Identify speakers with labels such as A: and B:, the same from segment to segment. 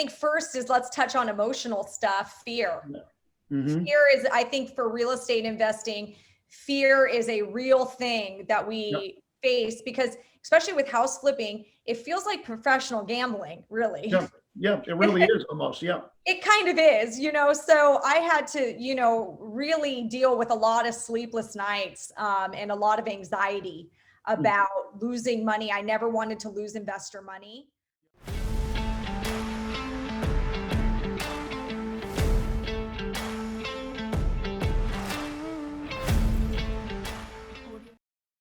A: think first is let's touch on emotional stuff. Fear.
B: Yeah. Mm-hmm.
A: Fear is, I think for real estate investing, fear is a real thing that we face because especially with house flipping, it feels like professional gambling, really.
B: Yeah. Yeah. It really is almost. Yeah.
A: It kind of is, so I had to, really deal with a lot of sleepless nights and a lot of anxiety about losing money. I never wanted to lose investor money.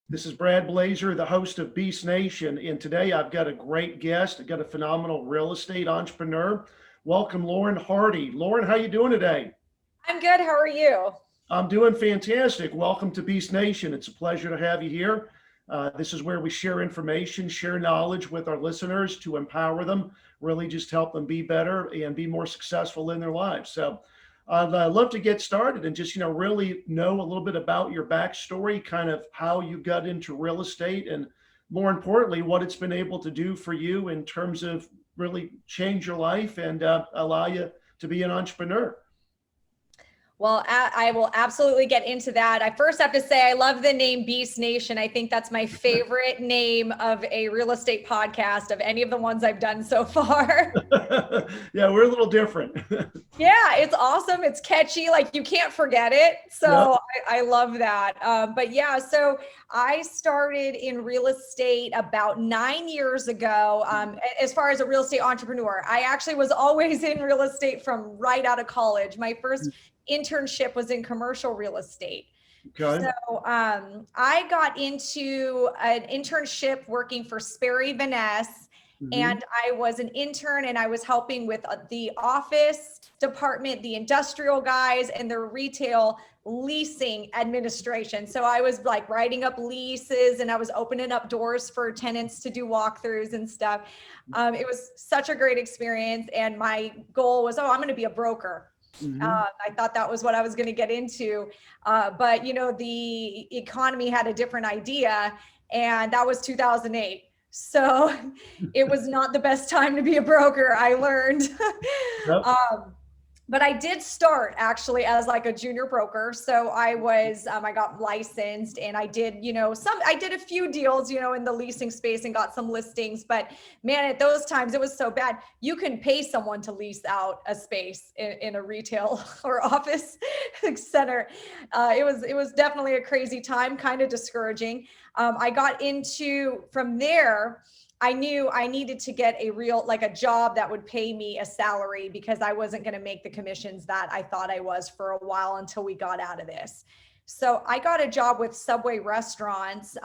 B: This is Brad Blazer, the host of Beast Nation, and today I've got a great guest. I've got a phenomenal real estate entrepreneur. Welcome, Lauren Hardy. Lauren, how you doing today?
A: I'm good. How are you?
B: I'm doing fantastic. Welcome to Beast Nation. It's a pleasure to have you here. This is where we share information, share knowledge with our listeners to empower them, really just help them be better and be more successful in their lives. So I'd love to get started and just, really know a little bit about your backstory, kind of how you got into real estate, and more importantly, what it's been able to do for you in terms of really change your life and allow you to be an entrepreneur.
A: Well, I will absolutely get into that. I first have to say, I love the name Beast Nation. I think that's my favorite name of a real estate podcast of any of the ones I've done so far.
B: Yeah, we're a little different.
A: Yeah, it's awesome. It's catchy. Like you can't forget it. So yep. I love that. But yeah, so I started in real estate about 9 years ago. As far as a real estate entrepreneur, I actually was always in real estate from right out of college. My first internship was in commercial real estate. Okay. So I got into an internship working for Sperry Van Ness, and I was an intern and I was helping with the office department, the industrial guys, and the retail leasing administration. So I was like writing up leases and I was opening up doors for tenants to do walkthroughs and stuff. It was such a great experience. And my goal was, I'm going to be a broker. I thought that was what I was going to get into. But, the economy had a different idea, and that was 2008. So it was not the best time to be a broker, I learned. Yep. But I did start actually as like a junior broker. So I was, I got licensed and I did, I did a few deals, in the leasing space and got some listings, but man, at those times it was so bad. You can pay someone to lease out a space in a retail or office center. It was definitely a crazy time, kind of discouraging. I got into, from there, I knew I needed to get a job that would pay me a salary because I wasn't going to make the commissions that I thought I was for a while until we got out of this. So I got a job with Subway restaurants,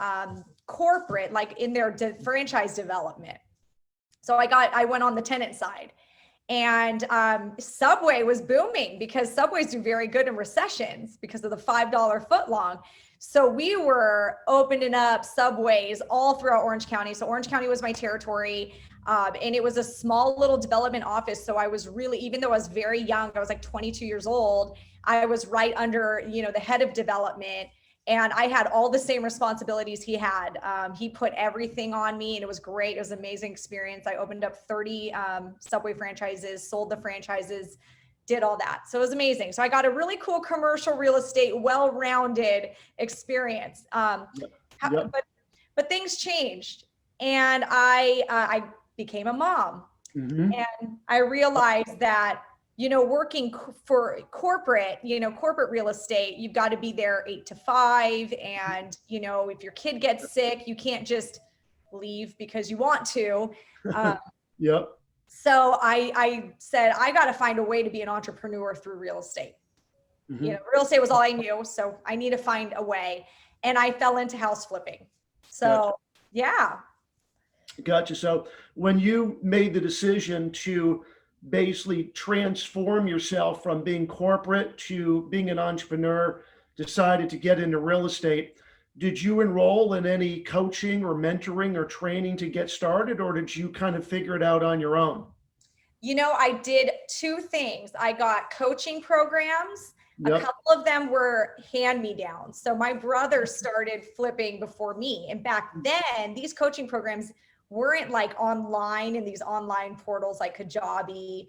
A: corporate, like in their franchise development. So I went on the tenant side, and Subway was booming because Subways do very good in recessions because of the $5 footlong. So we were opening up Subways all throughout Orange County. So Orange County was my territory. And it was a small little development office. So I was really, even though I was very young, I was like 22 years old, I was right under, the head of development. And I had all the same responsibilities he had. He put everything on me and it was great. It was an amazing experience. I opened up 30 Subway franchises, sold the franchises, did all that. So it was amazing. So I got a really cool commercial real estate, well-rounded experience. But things changed, and I became a mom, and I realized that, working for corporate real estate, you've got to be there 8 to 5. And, if your kid gets sick, you can't just leave because you want to.
B: Yep.
A: So I said, I got to find a way to be an entrepreneur through real estate. Real estate was all I knew. So I need to find a way. And I fell into house flipping. So, gotcha. Yeah.
B: Gotcha. So when you made the decision to basically transform yourself from being corporate to being an entrepreneur, decided to get into real estate, did you enroll in any coaching or mentoring or training to get started, or did you kind of figure it out on your own?
A: I did two things. I got coaching programs. Yep. A couple of them were hand-me-downs. So my brother started flipping before me. And back then, these coaching programs weren't like online in these online portals like Kajabi.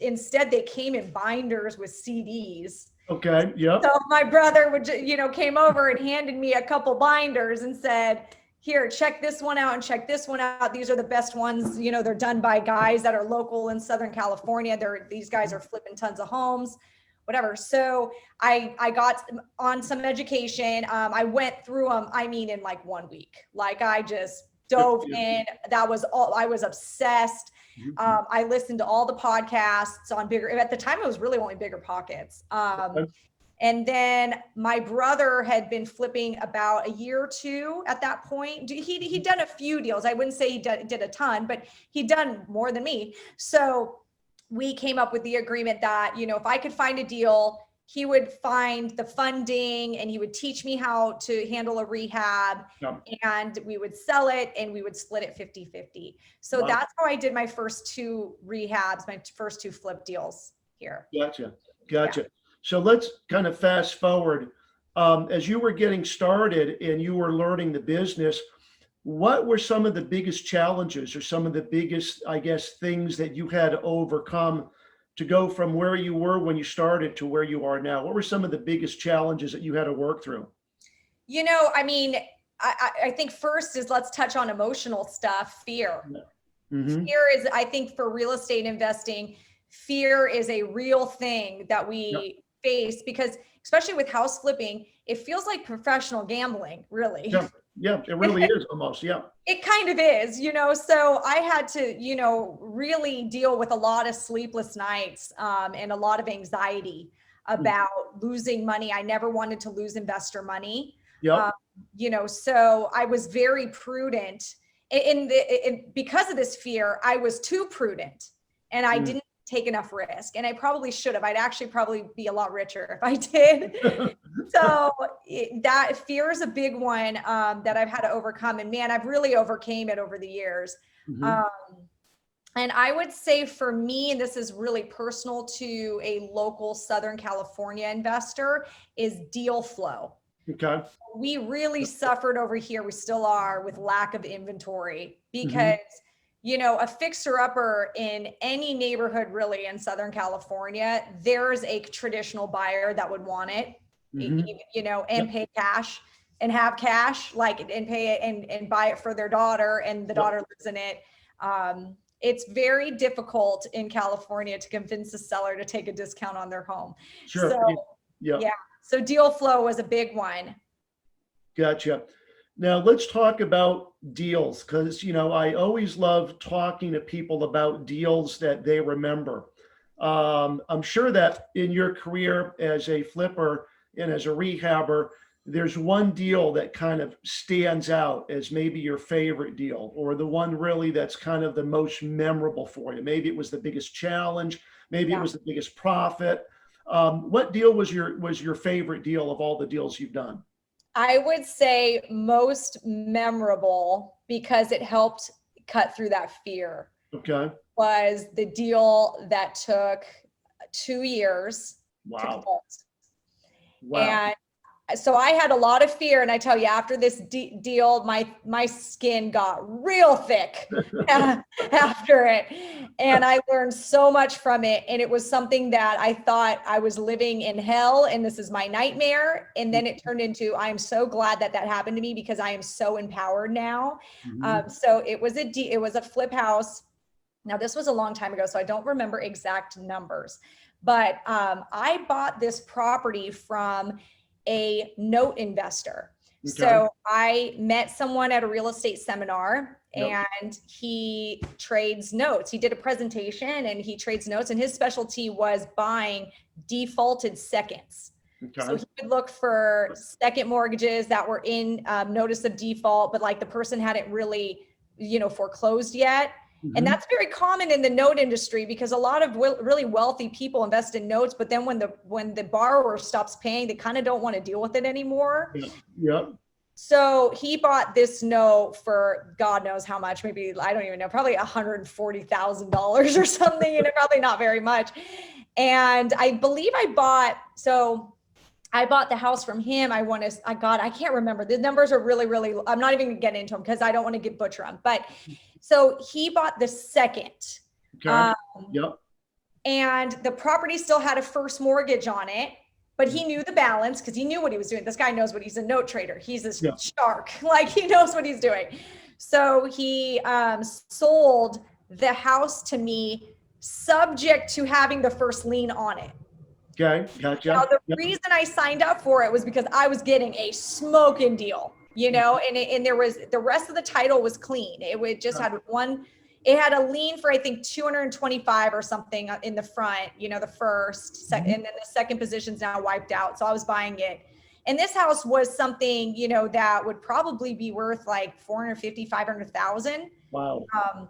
A: Instead, they came in binders with CDs.
B: Okay. Yep.
A: So my brother would, came over and handed me a couple binders and said, here, check this one out and check this one out. These are the best ones. They're done by guys that are local in Southern California. These guys are flipping tons of homes, whatever. So I got on some education. I went through them, in like 1 week. Like I just dove in. That was all. I was obsessed. I listened to all the podcasts on at the time it was really only Bigger Pockets. And then my brother had been flipping about a year or two at that point. He'd done a few deals. I wouldn't say he did a ton, but he'd done more than me. So we came up with the agreement that, if I could find a deal, he would find the funding and he would teach me how to handle a rehab, and we would sell it and we would split it 50-50. So that's how I did my first 2 rehabs, my first 2 flip deals here.
B: Gotcha. Yeah. So let's kind of fast forward. As you were getting started and you were learning the business, what were some of the biggest challenges or some of the biggest, I guess, things that you had to overcome to go from where you were when you started to where you are now? What were some of the biggest challenges that you had to work through?
A: I think first is, let's touch on emotional stuff. Fear.
B: Mm-hmm.
A: Fear is, I think, for real estate investing, fear is a real thing that we face, because especially with house flipping, it feels like professional gambling, really.
B: Yeah, it really is almost. Yeah.
A: It kind of is, so I had to, really deal with a lot of sleepless nights and a lot of anxiety about losing money. I never wanted to lose investor money. So I was very prudent because of this fear. I was too prudent and I didn't take enough risk, and I probably should have. I'd actually probably be a lot richer if I did. So that fear is a big one that I've had to overcome, and man, I've really overcame it over the years. And I would say for me, and this is really personal to a local Southern California investor, is deal flow.
B: Okay.
A: We really suffered over here. We still are, with lack of inventory, because a fixer-upper in any neighborhood really in Southern California, there's a traditional buyer that would want it, and pay cash and have cash, and pay it and buy it for their daughter, and the daughter lives in it. It's very difficult in California to convince the seller to take a discount on their home.
B: Sure.
A: So, so deal flow was a big one.
B: Gotcha. Now let's talk about deals, because, I always love talking to people about deals that they remember. I'm sure that in your career as a flipper and as a rehabber, there's one deal that kind of stands out as maybe your favorite deal, or the one really that's kind of the most memorable for you. Maybe it was the biggest challenge. Maybe it was the biggest profit. What deal was your favorite deal of all the deals you've done?
A: I would say most memorable, because it helped cut through that fear.
B: Okay.
A: Was the deal that took 2 years to close. And so I had a lot of fear, and I tell you, after this deal, my skin got real thick after it, and I learned so much from it. And it was something that I thought I was living in hell, and this is my nightmare. And then it turned into, I'm so glad that happened to me, because I am so empowered now. So it was a flip house. Now, this was a long time ago, so I don't remember exact numbers, but I bought this property from a note investor. Okay. So I met someone at a real estate seminar, and he trades notes. He did a presentation and he trades notes, and his specialty was buying defaulted seconds. Okay. So he would look for second mortgages that were in notice of default, but the person hadn't really, foreclosed yet. And that's very common in the note industry, because a lot of really wealthy people invest in notes, but then when the borrower stops paying, they kind of don't want to deal with it anymore. So he bought this note for God knows how much, maybe, I don't even know, probably $140,000 or something, probably not very much. And I believe I bought the house from him. I can't remember. The numbers are really, really, I'm not even gonna get into them because I don't want to get butcher them. But so he bought the second.
B: Okay. Yep.
A: And the property still had a first mortgage on it, but he knew the balance because he knew what he was doing. This guy knows what he's a note trader. He's a shark. Like he knows what he's doing. So he sold the house to me subject to having the first lien on it.
B: Okay, gotcha.
A: Now, the reason I signed up for it was because I was getting a smoking deal, and there was, the rest of the title was clean. It would just had one, it had a lien for, I think, 225 or something in the front, the first, second, and then the second position's now wiped out. So I was buying it. And this house was something, that would probably be worth like 450, 500,000.
B: Wow.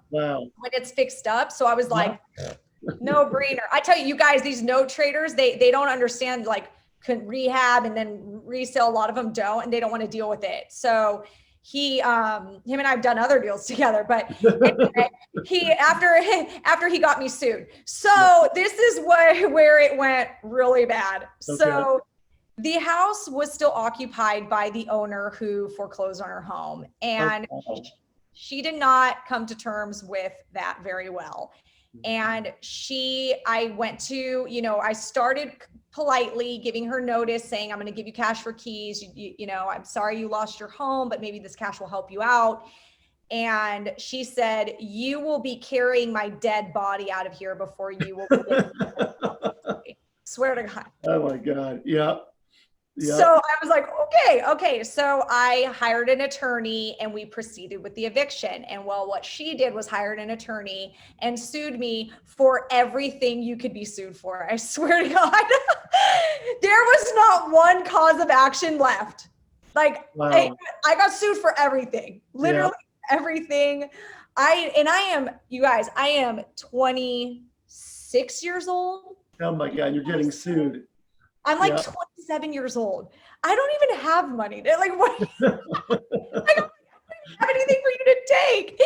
A: When it's fixed up. So I was like, no brainer. I tell you guys, these note traders, they don't understand like rehab and then resale. A lot of them don't, and they don't want to deal with it. So him and I've done other deals together, but anyway, after he got me sued. So this is where it went really bad. Okay. So the house was still occupied by the owner who foreclosed on her home, and she did not come to terms with that very well. And I went to, I started politely giving her notice saying, I'm going to give you cash for keys. I'm sorry you lost your home, but maybe this cash will help you out. And she said, you will be carrying my dead body out of here before you will be. Swear to God.
B: Oh my God. Yeah. Yep.
A: So I was like, okay. So I hired an attorney and we proceeded with the eviction. And well, what she did was hired an attorney and sued me for everything you could be sued for. I swear to God, there was not one cause of action left. Like I got sued for everything, literally everything. I am 26 years old.
B: Oh my God, you're getting sued.
A: I'm like 27 years old. I don't even have money. They're like, what? I don't have anything for you to take.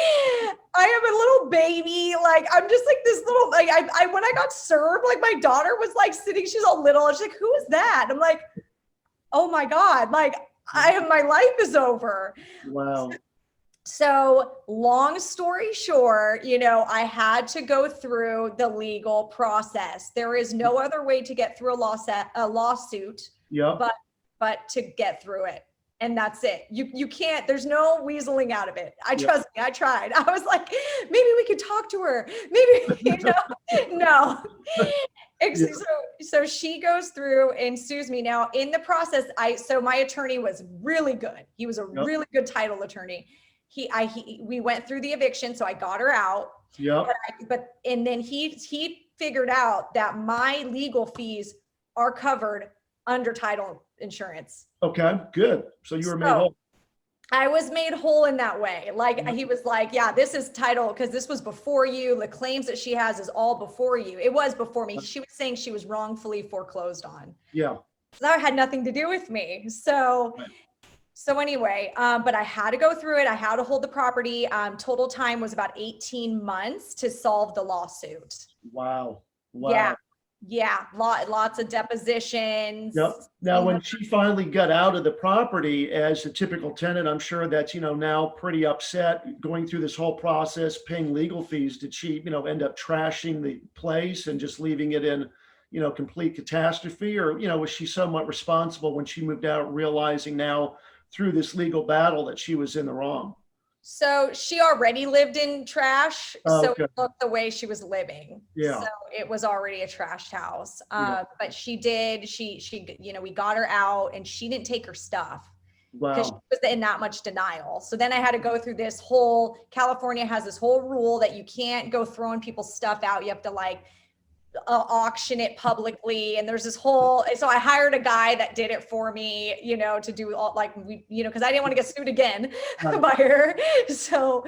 A: I am a little baby. Like, I'm just like this little, like, when I got served, like my daughter was like sitting, she's all little. And she's like, who is that? I'm like, oh my God. Like my life is over.
B: Wow.
A: So long story short, I had to go through the legal process. There is no other way to get through a lawsuit, but to get through it. And that's it. You can't, there's no weaseling out of it. Trust me, I tried. I was like, maybe we could talk to her. Maybe, no. So she goes through and sues me. Now in the process, so my attorney was really good. He was a really good title attorney. We went through the eviction, so I got her out. Yeah. And then he figured out that my legal fees are covered under title insurance.
B: Okay, good. So you were made whole.
A: I was made whole in that way. Like he was like, yeah, this is title because this was before you. The claims that she has is all before you. It was before me. She was saying she was wrongfully foreclosed on. Yeah. So that had nothing to do with me. So anyway, but I had to go through it. I had to hold the property. Total time was about 18 months to solve the lawsuit.
B: Wow.
A: Yeah. Lots of depositions.
B: Yep. Now, when she finally got out of the property as a typical tenant, I'm sure that's, now pretty upset going through this whole process, paying legal fees. Did she, end up trashing the place and just leaving it in, complete catastrophe? Or, was she somewhat responsible when she moved out, realizing now through this legal battle that she was in the wrong?
A: So she already lived in trash. So it looked the way she was living. Yeah. So it was already a trashed house. But she we got her out and she didn't take her stuff. Wow. Because she was in that much denial. So then I had to go through California has this whole rule that you can't go throwing people's stuff out. You have to auction it publicly, and there's this so I hired a guy that did it for me, to do all because I didn't want to get sued again by her. So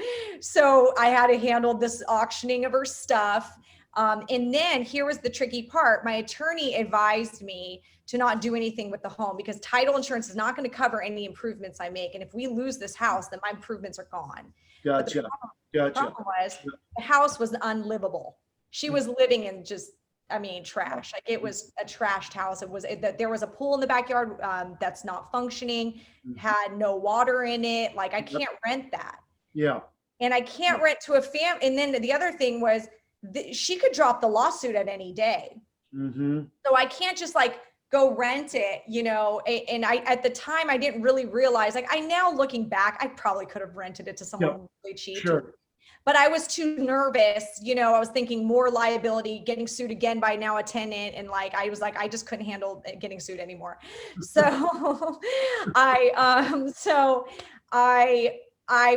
A: I had to handle this auctioning of her stuff. And then here was the tricky part. My attorney advised me to not do anything with the home because title insurance is not going to cover any improvements I make. And if we lose this house, then my improvements are gone.
B: Gotcha.
A: The problem was the house was unlivable. She was living in just I mean, trash. Like it was a trashed house. There was a pool in the backyard that's not functioning, had no water in it. Like I can't rent that.
B: Yeah.
A: And I can't rent to a fam. And then the other thing was she could drop the lawsuit at any day. So I can't just like go rent it, you know. And I, at the time, I didn't really realize, like I now looking back, I probably could have rented it to someone really cheap.
B: Sure.
A: But I was too nervous, you know, I was thinking more liability, getting sued again by now a tenant. And like, I was like, I just couldn't handle getting sued anymore. So I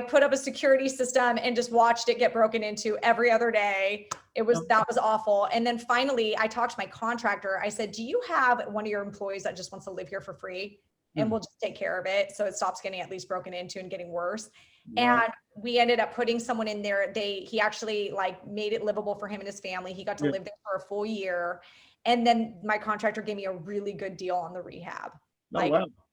A: put up a security system and just watched it get broken into every other day. That was awful. And then finally I talked to my contractor. I said, do you have one of your employees that just wants to live here for free? And we'll just take care of it, so it stops getting at least broken into and getting worse. And we ended up putting someone in there. He actually like made it livable for him and his family. He got to live there for a full year. And then my contractor gave me a really good deal on the rehab,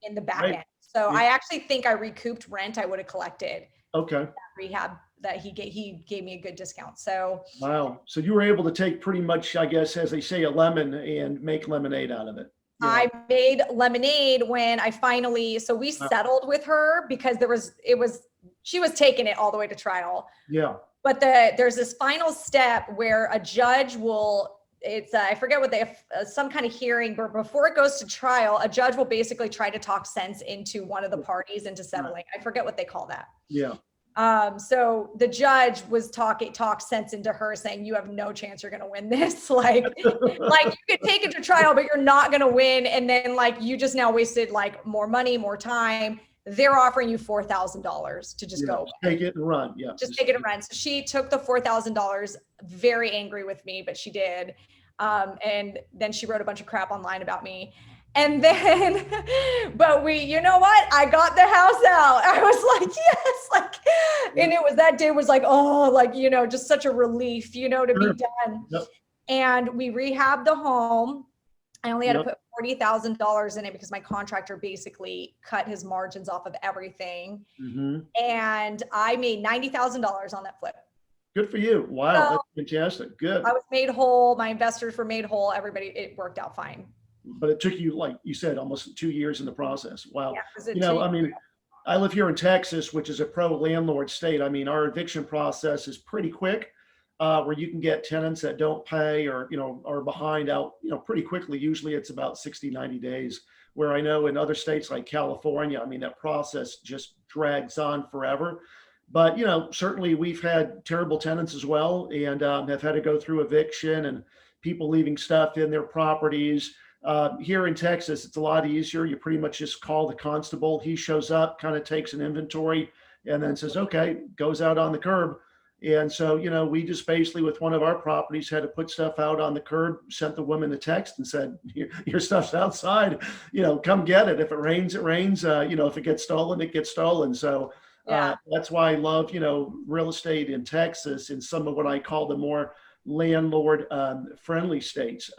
A: in the back end. So I actually think I recouped rent I would have collected. That rehab that he gave me a good discount. So
B: wow. So you were able to take pretty much, I guess, as they say, a lemon and make lemonade out of it.
A: Yeah. I made lemonade when I finally, so we settled with her because she was taking it all the way to trial.
B: Yeah.
A: But there's this final step where a judge will, I forget what some kind of hearing, but before it goes to trial, a judge will basically try to talk sense into one of the parties into settling. I forget what they call that.
B: Yeah.
A: So the judge was talk sense into her, saying, you have no chance you're going to win this. Like you could take it to trial, but you're not going to win. And then like, you just now wasted like more money, more time. They're offering you $4,000 to just go
B: take it and run. Yeah.
A: Just take it and run. So she took the $4,000, very angry with me, but she did. And then she wrote a bunch of crap online about me. And then, but you know what? I got the house out. I was like, yes, like, and that day was like, oh, like, you know, just such a relief, you know, to be done. And we rehabbed the home. I only had to put $40,000 in it because my contractor basically cut his margins off of everything. And I made $90,000 on that flip.
B: Good for you. Wow. So, that's fantastic. Good.
A: I was made whole. My investors were made whole. Everybody, it worked out fine.
B: But it took you, like you said, almost 2 years in the process. Wow.
A: Yeah,
B: you know, I mean, I live here in Texas, which is a pro landlord state. I mean, our eviction process is pretty quick, where you can get tenants that don't pay or, you know, are behind out, you know, pretty quickly. Usually it's about 60, 90 days, where I know in other states like California, I mean, that process just drags on forever. But, you know, certainly we've had terrible tenants as well, and have had to go through eviction and people leaving stuff in their properties. Here in Texas, it's a lot easier. You pretty much just call the constable. He shows up, kind of takes an inventory, and then says, okay, goes out on the curb. And so, you know, we just basically with one of our properties had to put stuff out on the curb, sent the woman a text and said, your stuff's outside, you know, come get it. If it rains, it rains. You know, if it gets stolen, it gets stolen. So that's why I love, you know, real estate in Texas and some of what I call the more landlord friendly states.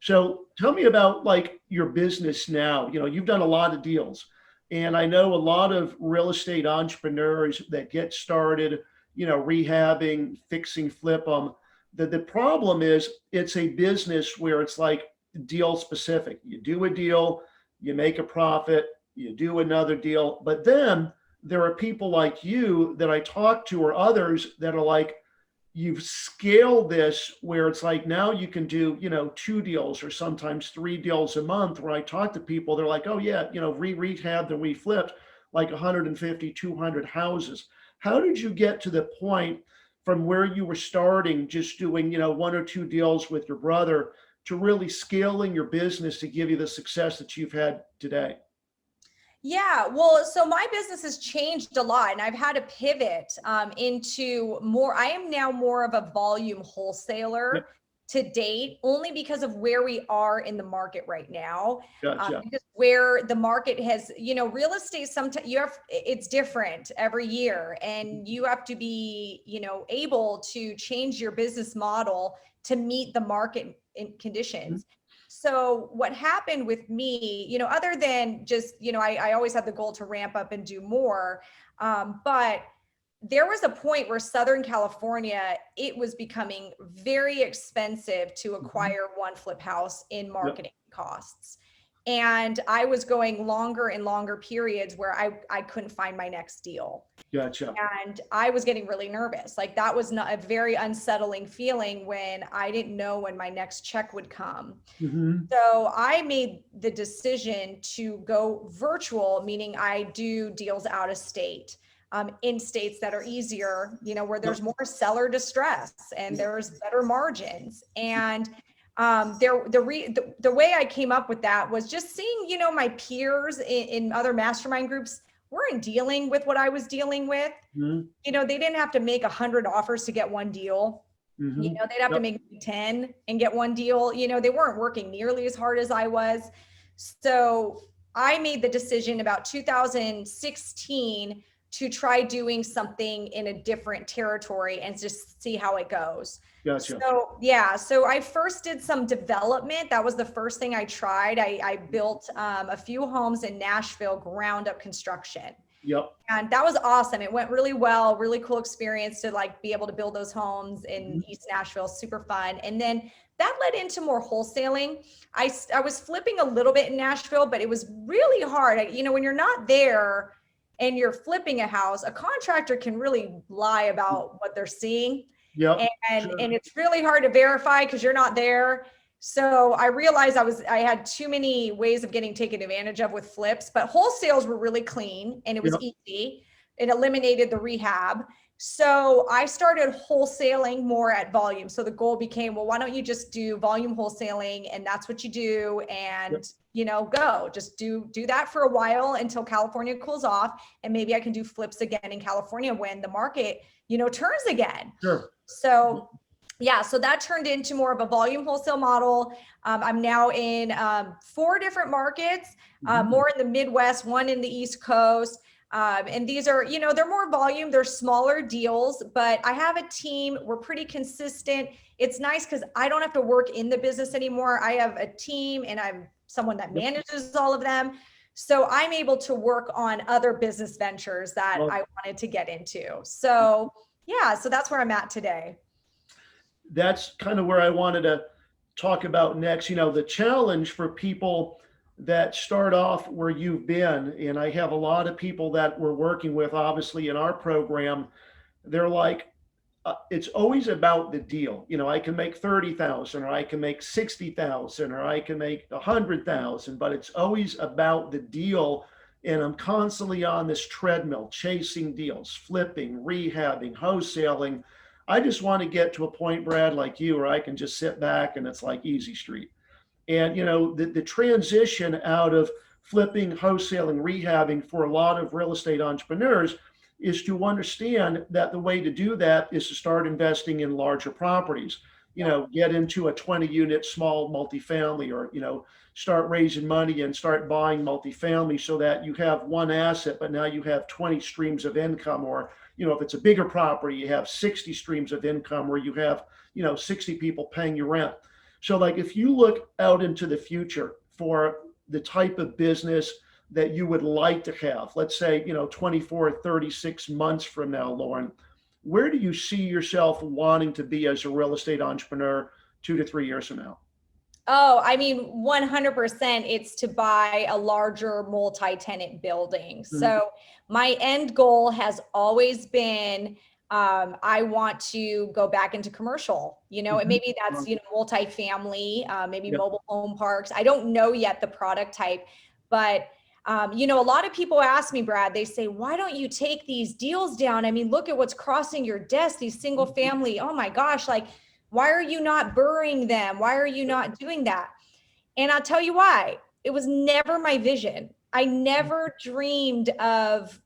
B: So tell me about like your business now. You know, you've done a lot of deals, and I know a lot of real estate entrepreneurs that get started, you know, rehabbing, fixing, flip them. The problem is it's a business where it's like deal specific. You do a deal, you make a profit, you do another deal, but then there are people like you that I talk to or others that are like, you've scaled this where it's like now you can do, you know, 2 deals or sometimes 3 deals a month. Where I talk to people, they're like, oh yeah, you know, rehabbed and we flipped like 150, 200 houses. How did you get to the point from where you were starting, just doing, you know, 1 or 2 deals with your brother, to really scaling your business to give you the success that you've had today?
A: Yeah, well, so my business has changed a lot, and I've had to pivot into more. I am now more of a volume wholesaler to date, only because of where we are in the market right now. Because where the market has, you know, real estate, sometimes it's different every year, and you have to be, you know, able to change your business model to meet the market conditions. So what happened with me, you know, other than just, you know, I always had the goal to ramp up and do more, but there was a point where Southern California, it was becoming very expensive to acquire one flip house in marketing costs. And I was going longer and longer periods where I couldn't find my next deal.
B: Gotcha.
A: And I was getting really nervous. Like that was not a very unsettling feeling when I didn't know when my next check would come. So I made the decision to go virtual, meaning I do deals out of state, in states that are easier, you know, where there's more seller distress and there's better margins. And the way I came up with that was just seeing, you know, my peers in other mastermind groups weren't dealing with what I was dealing with. You know, they didn't have to make 100 offers to get one deal. You know, they'd have to make 10 and get one deal. You know, they weren't working nearly as hard as I was. So I made the decision about 2016 to try doing something in a different territory and just see how it goes.
B: Gotcha.
A: So yeah, so I first did some development. That was the first thing I tried. I built a few homes in Nashville, ground up construction.
B: Yep.
A: And that was awesome. It went really well, really cool experience to like be able to build those homes in East Nashville, super fun. And then that led into more wholesaling. I was flipping a little bit in Nashville, but it was really hard. You know, when you're not there and you're flipping a house, a contractor can really lie about what they're seeing.
B: Yep.
A: And it's really hard to verify because you're not there. So I realized I had too many ways of getting taken advantage of with flips, but wholesales were really clean and it was easy. It eliminated the rehab. So I started wholesaling more at volume. So the goal became, well, why don't you just do volume wholesaling, and that's what you do, and you know, just do that for a while until California cools off, and maybe I can do flips again in California when the market, you know, turns again.
B: Sure.
A: So yeah, so that turned into more of a volume wholesale model. I'm now in 4 different markets, more in the Midwest, 1 in the East Coast. And these are, you know, they're more volume, they're smaller deals, but I have a team. We're pretty consistent. It's nice because I don't have to work in the business anymore. I have a team and I'm someone that manages all of them. So I'm able to work on other business ventures that I wanted to get into. So yeah, so that's where I'm at today.
B: That's kind of where I wanted to talk about next. You know, the challenge for people that start off where you've been, and I have a lot of people that we're working with, obviously, in our program, they're like, it's always about the deal. You know, I can make 30,000, or I can make 60,000, or I can make 100,000, but it's always about the deal. And I'm constantly on this treadmill, chasing deals, flipping, rehabbing, wholesaling. I just want to get to a point, Brad, like you, where I can just sit back and it's like easy street. And, you know, the transition out of flipping, wholesaling, rehabbing for a lot of real estate entrepreneurs is to understand that the way to do that is to start investing in larger properties. You know, get into a 20-unit small multifamily, or, you know, start raising money and start buying multifamily so that you have one asset, but now you have 20 streams of income. Or, you know, if it's a bigger property, you have 60 streams of income where you have, you know, 60 people paying your rent. So like if you look out into the future for the type of business that you would like to have, let's say, you know, 24, 36 months from now, Lauren, where do you see yourself wanting to be as a real estate entrepreneur 2 to 3 years from now?
A: Oh, I mean, 100% it's to buy a larger multi-tenant building. So my end goal has always been, I want to go back into commercial, you know, and maybe that's, you know, multifamily, maybe mobile home parks. I don't know yet the product type, but you know, a lot of people ask me, Brad, they say, why don't you take these deals down? I mean, look at what's crossing your desk, these single family. Oh my gosh, like, why are you not burying them? Why are you not doing that? And I'll tell you why. It was never my vision. I never dreamed of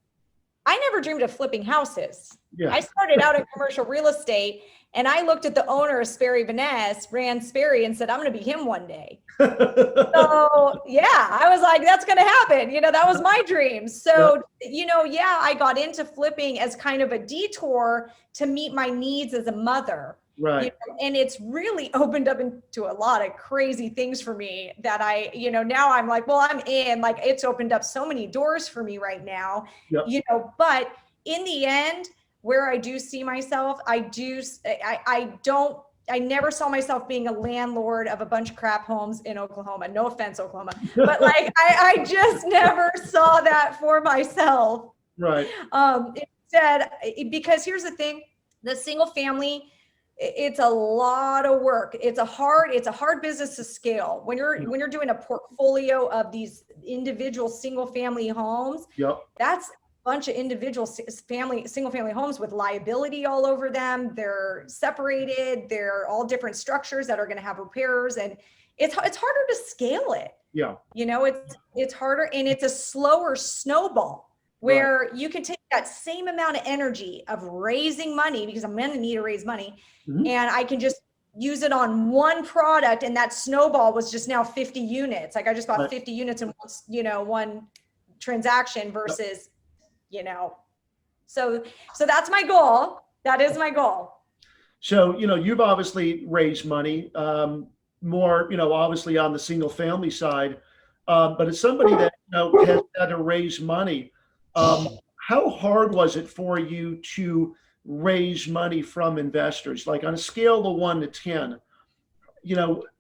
A: flipping houses.
B: Yeah.
A: I started out in commercial real estate, and I looked at the owner of Sperry Van Ness, ran Sperry, and said, I'm going to be him one day. So yeah, I was like, that's going to happen. You know, that was my dream. So, you know, yeah, I got into flipping as kind of a detour to meet my needs as a mother.
B: Right.
A: You know, and it's really opened up into a lot of crazy things for me that I, you know, now I'm like, well, I'm in, like, it's opened up so many doors for me right now, you know, but in the end, where I do see myself, I never saw myself being a landlord of a bunch of crap homes in Oklahoma. No offense, Oklahoma, but like, I just never saw that for myself.
B: Right.
A: Instead, because here's the thing, the single family, it's a lot of work. It's a hard business to scale. When you're doing a portfolio of these individual single family homes,
B: Yep.
A: that's bunch of individual single family homes with liability all over them. They're separated. They're all different structures that are going to have repairs, and it's harder to scale it.
B: Yeah.
A: You know, it's harder, and it's a slower snowball where you can take that same amount of energy of raising money, because I'm going to need to raise money, and I can just use it on one product, and that snowball was just now 50 units. Like I just bought 50 units in one transaction versus so that's my goal. That is my goal.
B: So, you've obviously raised money, more, obviously on the single family side. But as somebody that, has had to raise money, how hard was it for you to raise money from investors? Like on a scale of 1 to 10,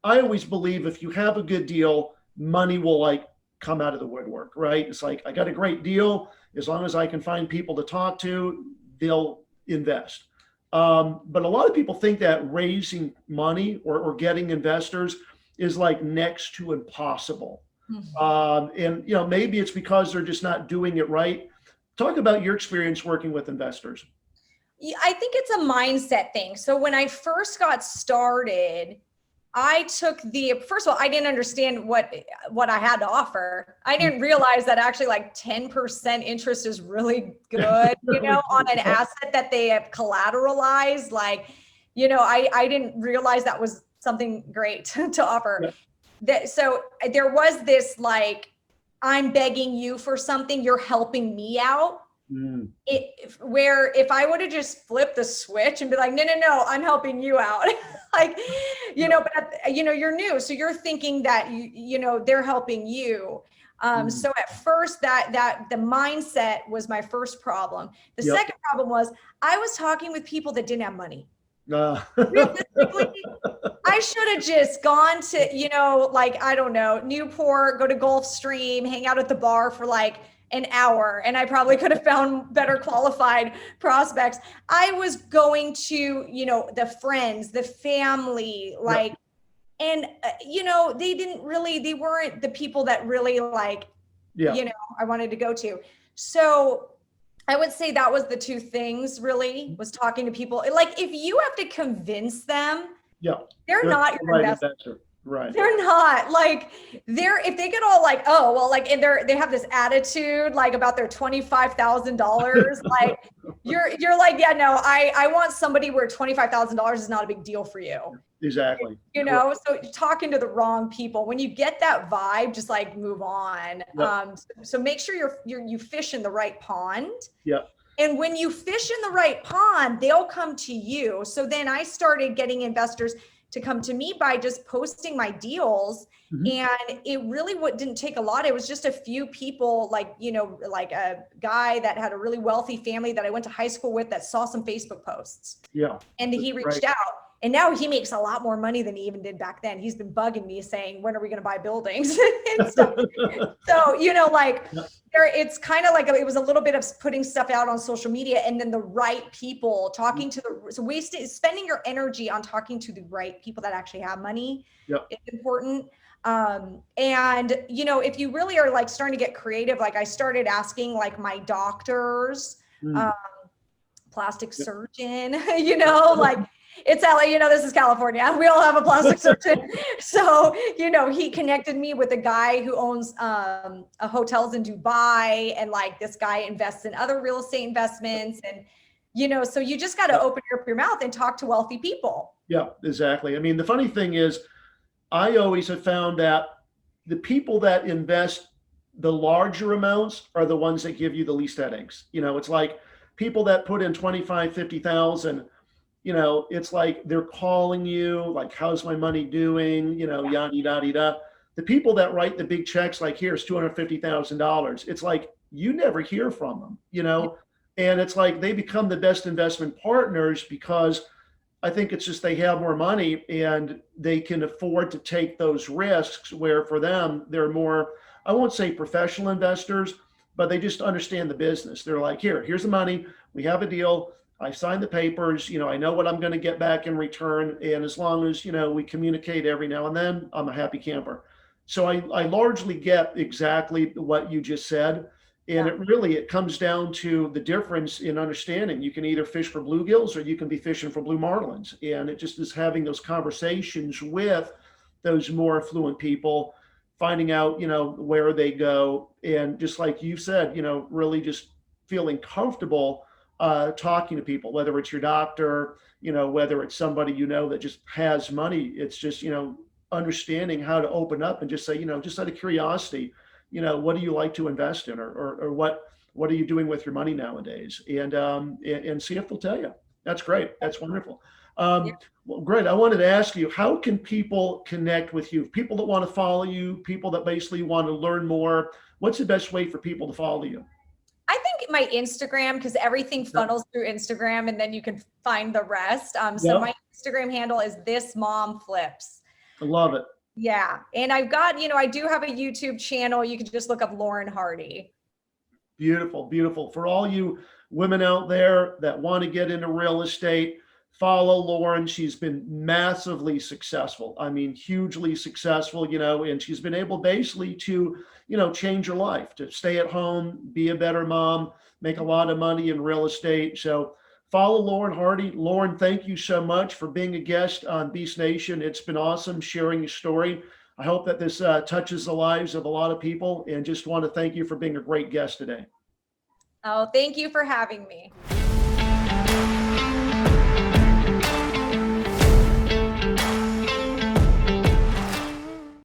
B: I always believe if you have a good deal, money will like come out of the woodwork, right? It's like, I got a great deal. As long as I can find people to talk to, they'll invest. But a lot of people think that raising money or getting investors is like next to impossible. And maybe it's because they're just not doing it right. Talk about your experience working with investors.
A: I think it's a mindset thing. So when I first got started, I took first of all, I didn't understand what I had to offer. I didn't realize that actually like 10% interest is really good, on an asset that they have collateralized. Like, I didn't realize that was something great to offer. So there was this like, I'm begging you for something, you're helping me out. Where if I would have just flipped the switch and be like, no, I'm helping you out. Like, but you're new. So you're thinking that, they're helping you. So at first that the mindset was my first problem. The second problem was I was talking with people that didn't have money. Realistically, I should have just gone to, like, I don't know, Newport, go to Gulfstream, hang out at the bar for like an hour, and I probably could have found better qualified prospects. I was going to, the friends, the family, like, and, they weren't the people that really like, I wanted to go to. So I would say that was the two things really, was talking to people. Like if you have to convince them, they're not your investor.
B: Right.
A: They're not like if they get all like, oh, well, like, and they have this attitude like about their $25,000, like you're like, yeah, no, I want somebody where $25,000 is not a big deal for you.
B: Exactly.
A: So talking to the wrong people, when you get that vibe, just like move on. So make sure you fish in the right pond. And when you fish in the right pond, they'll come to you. So then I started getting investors to come to me by just posting my deals. And it really didn't take a lot. It was just a few people, like, like a guy that had a really wealthy family that I went to high school with that saw some Facebook posts. And he reached out. And now he makes a lot more money than he even did back then. He's been bugging me saying, when are we going to buy buildings and stuff? So, it's kind of like, it was a little bit of putting stuff out on social media, and then the right people talking to spending your energy on talking to the right people that actually have money is important. And, if you really are like starting to get creative, like I started asking like my doctors, plastic surgeon, like, it's LA, this is California. We all have a plastic surgeon. So, he connected me with a guy who owns hotels in Dubai, and like this guy invests in other real estate investments. And, so you just got to open up your mouth and talk to wealthy people.
B: Yeah, exactly. I mean, the funny thing is, I always have found that the people that invest the larger amounts are the ones that give you the least headaches. It's like people that put in 25, 50,000, it's like they're calling you, like, how's my money doing? Yada, yada, yada. The people that write the big checks, like, here's $250,000. It's like, you never hear from them, And it's like they become the best investment partners because I think it's just they have more money and they can afford to take those risks, where for them, they're more, I won't say professional investors, but they just understand the business. They're like, here's the money. We have a deal. I signed the papers. I know what I'm going to get back in return. And as long as, we communicate every now and then, I'm a happy camper. So I largely get exactly what you just said. And it comes down to the difference in understanding. You can either fish for bluegills or you can be fishing for blue marlins. And it just is having those conversations with those more affluent people, finding out, where they go. And just like you said, really just feeling comfortable talking to people, whether it's your doctor, whether it's somebody, that just has money. It's just, understanding how to open up and just say, just out of curiosity, what do you like to invest in, or what are you doing with your money nowadays? And see if they'll tell you. That's great. That's wonderful. Well, great. I wanted to ask you, how can people connect with you? People that want to follow you, people that basically want to learn more, what's the best way for people to follow you?
A: I think my Instagram, because everything funnels through Instagram and then you can find the rest. So my Instagram handle is This Mom Flips.
B: I love it.
A: Yeah. And I've got, I do have a YouTube channel. You can just look up Lauren Hardy.
B: Beautiful, beautiful. For all you women out there that want to get into real estate, follow Lauren. She's been massively successful. I mean, hugely successful, and she's been able basically to, change her life, to stay at home, be a better mom, make a lot of money in real estate. So follow Lauren Hardy. Lauren, thank you so much for being a guest on Beast Nation. It's been awesome sharing your story. I hope that this touches the lives of a lot of people, and just want to thank you for being a great guest today.
A: Oh, thank you for having me.